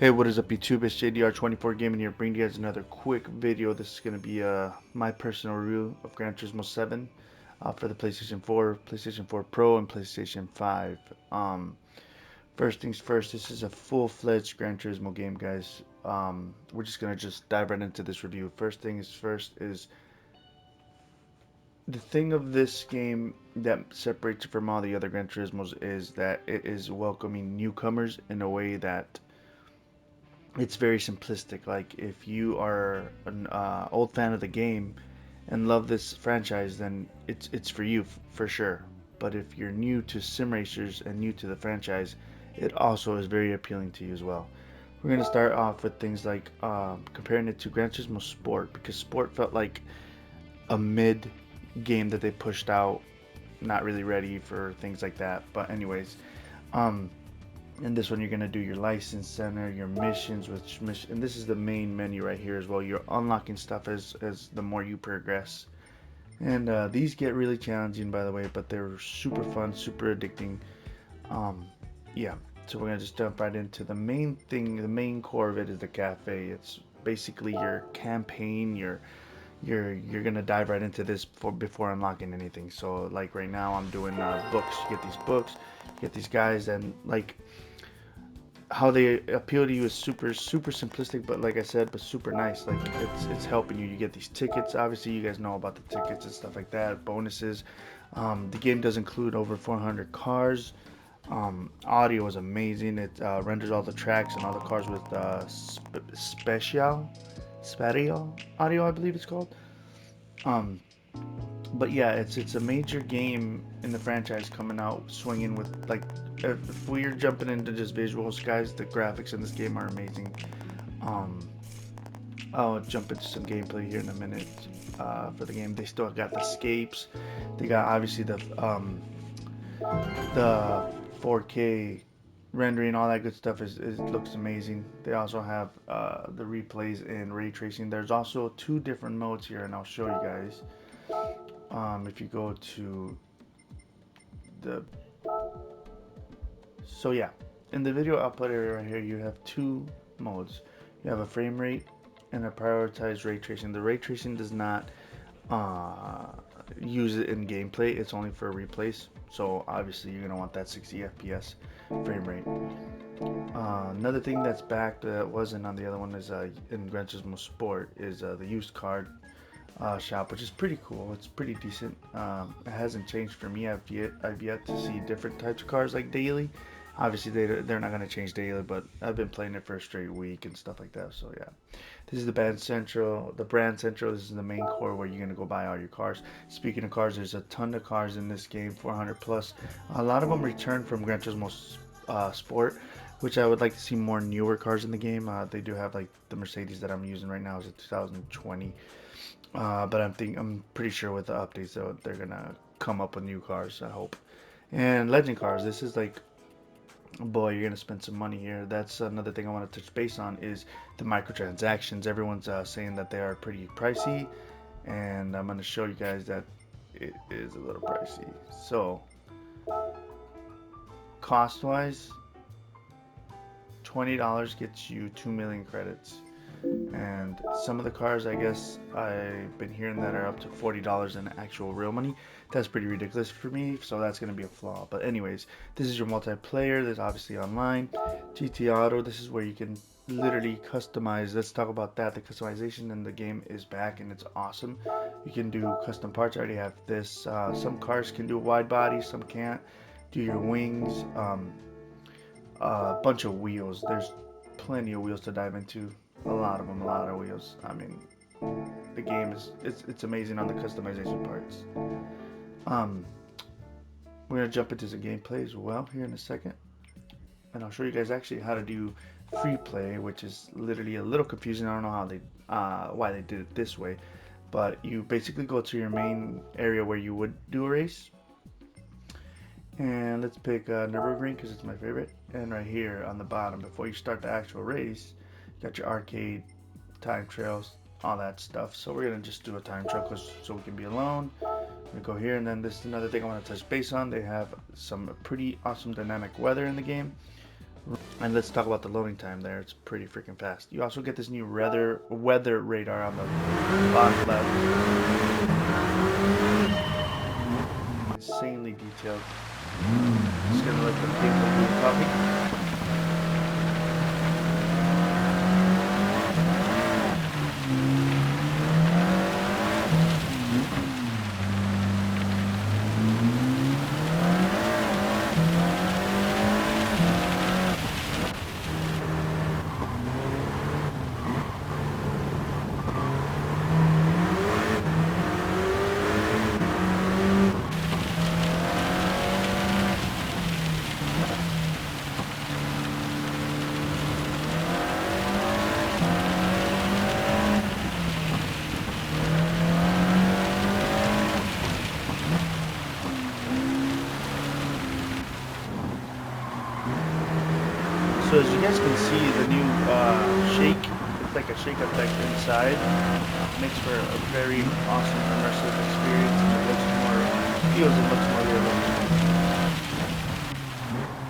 Hey, what is up YouTube? It's JDR24 Gaming here, bringing you guys another quick video. This is going to be my personal review of Gran Turismo 7 for the PlayStation 4, PlayStation 4 Pro, and PlayStation 5. First things first, this is a full-fledged Gran Turismo game, guys. We're just going to dive right into this review. First things first is the thing of this game that separates it from all the other Gran Turismos is that it is welcoming newcomers in a way that it's very simplistic. Like if you are an old fan of the game and love this franchise, then it's for you for sure. But if you're new to sim racers and new to the franchise, it also is very appealing to you as well. We're gonna start off with things like comparing it to Gran Turismo Sport, because Sport felt like a mid game that they pushed out, not really ready for things like that. But anyways, um, in this one, you're gonna do your license center, your missions, and this is the main menu right here as well. You're unlocking stuff as the more you progress, and these get really challenging, by the way, but they're super fun, super addicting. Um, yeah. So we're gonna just jump right into the main thing. The main core of it is the cafe. It's basically your campaign. You're gonna dive right into this before unlocking anything. So like right now, I'm doing books. You get these books, you get these guys, and like how they appeal to you is super simplistic, but like I said, but super nice. Like it's helping you. You get these tickets. Obviously, you guys know about the tickets and stuff like that. Bonuses. The game does include over 400 cars. Audio is amazing. It renders all the tracks and all the cars with spatial audio, I believe it's called. Um, but yeah, it's a major game in the franchise coming out swinging with like if we're jumping into just visuals, guys, the graphics in this game are amazing. Um, I'll jump into some gameplay here in a minute for the game. They still got the scapes. They got obviously the 4K rendering, all that good stuff is looks amazing. They also have the replays and ray tracing. There's also two different modes here, and I'll show you guys. If you go to the So yeah, in the video output area right here, you have two modes. You have a frame rate and a prioritized ray tracing. The ray tracing does not uh, use it in gameplay. It's only for replays. So obviously you're gonna want that 60 FPS frame rate. Another thing that's back that wasn't on the other one is in Gran Turismo Sport is the used car shop, which is pretty cool. It's pretty decent. It hasn't changed for me. I've yet to see different types of cars like daily. Obviously, they're not gonna change daily, but I've been playing it for a straight week and stuff like that. So yeah, this is the band central, the brand central. This is the main core where you're gonna go buy all your cars. Speaking of cars, there's a ton of cars in this game, 400 plus. A lot of them return from Gran Turismo Sport, which I would like to see more newer cars in the game. They do have like the Mercedes that I'm using right now is a 2020. But I'm pretty sure with the updates they're gonna come up with new cars. I hope. And legend cars. This is like, boy, you're gonna spend some money here. That's another thing I want to touch base on is the microtransactions. Everyone's saying that they are pretty pricey, and I'm gonna show you guys that it is a little pricey. So cost wise, $20 gets you 2 million credits. And some of the cars, I guess I've been hearing that are up to $40 in actual real money. That's pretty ridiculous for me, so that's going to be a flaw. But anyways, this is your multiplayer. There's obviously online. GT Auto, this is where you can literally customize. Let's talk about that. The customization in the game is back and it's awesome. You can do custom parts. I already have this. Some cars can do wide body, some can't. Do your wings. A bunch of wheels. There's plenty of wheels to dive into. A lot of them, a lot of wheels. I mean, the game is it's amazing on the customization parts. Um, we're gonna jump into some gameplay as well here in a second, and I'll show you guys actually how to do free play, which is literally a little confusing. I don't know how they why they did it this way, but you basically go to your main area where you would do a race, and let's pick Nürburgring because it's my favorite. And right here on the bottom, before you start the actual race, you got your arcade, time trails, all that stuff. So we're gonna just do a time trail so we can be alone. We go here, and then this is another thing I want to touch base on. They have some pretty awesome dynamic weather in the game. And let's talk about the loading time there. It's pretty freaking fast. You also get this new weather radar on the bottom left. Insanely detailed. Just gonna let the people do coffee. So as you guys can see, the new shake, it's like a shake effect inside, makes for a very awesome immersive experience, and it looks more realistic.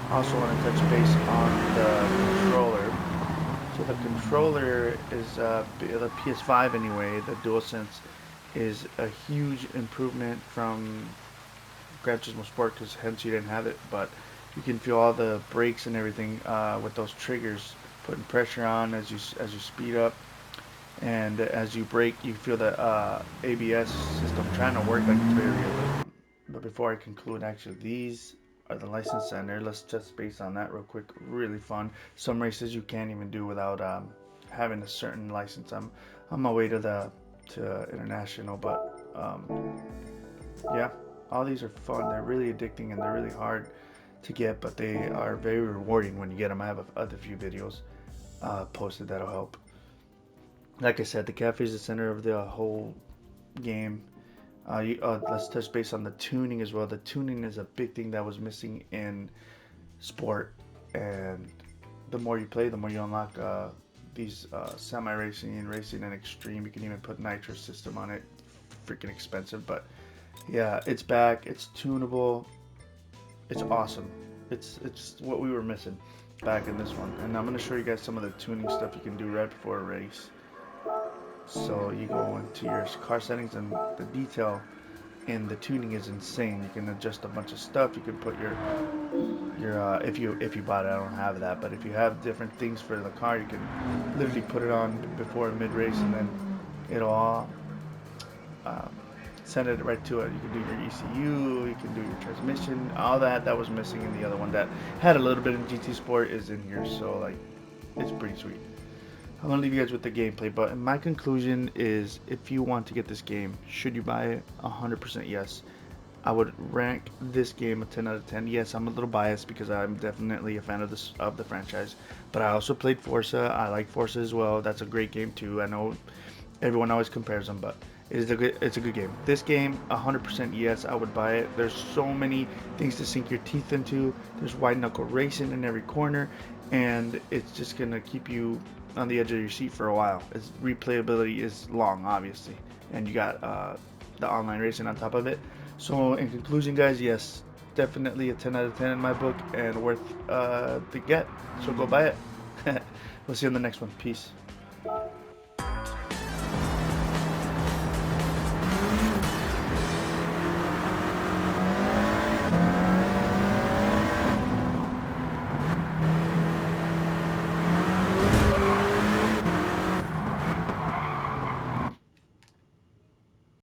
I also want to touch base on the controller. So the controller is the PS5 anyway. The DualSense is a huge improvement from Gran Turismo Sport, because hence you didn't have it, but you can feel all the brakes and everything with those triggers putting pressure on as you speed up, and as you brake you feel the ABS system trying to work like it's very realistic. But before I conclude, actually these are the license center. Let's just base on that real quick. Really fun. Some races you can't even do without having a certain license. I'm on my way to international, but yeah, all these are fun. They're really addicting and they're really hard to get, but they are very rewarding when you get them. I have other few videos posted that'll help. Like I said, the cafe is the center of the whole game. Let's touch base on the tuning as well. The tuning is a big thing that was missing in Sport, and the more you play, the more you unlock these semi-racing, racing, and extreme. You can even put nitro system on it. Freaking expensive, but yeah, it's back. It's tunable. It's awesome. It's what we were missing back in this one. And I'm going to show you guys some of the tuning stuff you can do right before a race. So you go into your car settings, and the detail in the tuning is insane. You can adjust a bunch of stuff. You can put your if you bought it, I don't have that, but if you have different things for the car, you can literally put it on before a mid-race, and then it'll all send it right to it. You can do your ECU, you can do your transmission, all that was missing in the other one that had a little bit in GT Sport is in here. So like, it's pretty sweet. I'm gonna leave you guys with the gameplay, but my conclusion is, if you want to get this game, should you buy it? 100% yes. I would rank this game a 10 out of 10. Yes, I'm a little biased because I'm definitely a fan of the franchise, but I also played Forza. I like Forza as well. That's a great game too. I know everyone always compares them, but it's a good game. This game, 100% yes, I would buy it. There's so many things to sink your teeth into. There's white knuckle racing in every corner, and it's just gonna keep you on the edge of your seat for a while. Its replayability is long, obviously, and you got the online racing on top of it. So in conclusion, guys, yes, definitely a 10 out of 10 in my book, and worth the get. So go buy it. We'll see you in the next one. Peace.